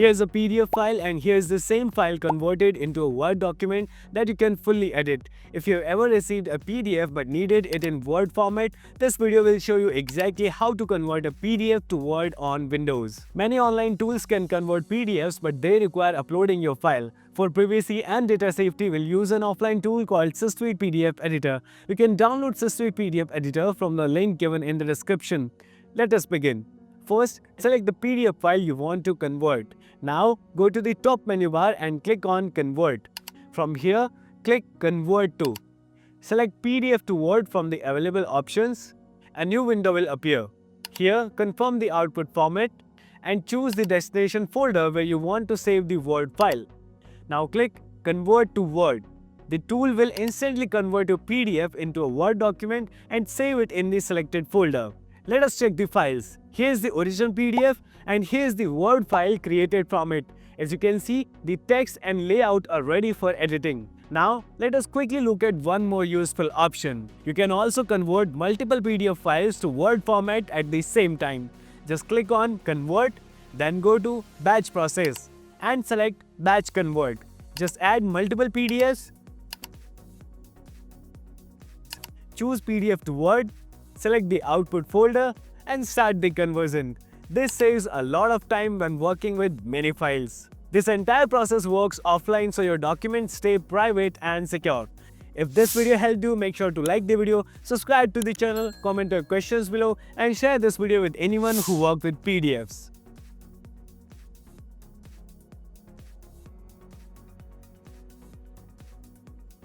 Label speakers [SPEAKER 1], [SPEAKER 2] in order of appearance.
[SPEAKER 1] Here's a PDF file and here's the same file converted into a Word document that you can fully edit. If you've ever received a PDF but needed it in Word format, this video will show you exactly how to convert a PDF to Word on Windows. Many online tools can convert PDFs, but they require uploading your file. For privacy and data safety, we'll use an offline tool called Systweak PDF Editor. You can download Systweak PDF Editor from the link given in the description. Let us begin. First, select the PDF file you want to convert. Now, go to the top menu bar and click on Convert. From here, click Convert to. Select PDF to Word from the available options. A new window will appear. Here, confirm the output format and choose the destination folder where you want to save the Word file. Now click Convert to Word. The tool will instantly convert your PDF into a Word document and save it in the selected folder. Let us check the files. Here's the original PDF and here's the Word file created from it. As you can see, the text and layout are ready for editing. Now, let us quickly look at one more useful option. You can also convert multiple PDF files to Word format at the same time. Just click on Convert, then go to Batch Process and select Batch Convert. Just add multiple PDFs, choose PDF to Word, select the output folder and start the conversion. This saves a lot of time when working with many files. This entire process works offline so your documents stay private and secure. If this video helped you, make sure to like the video, subscribe to the channel, comment your questions below and share this video with anyone who works with PDFs.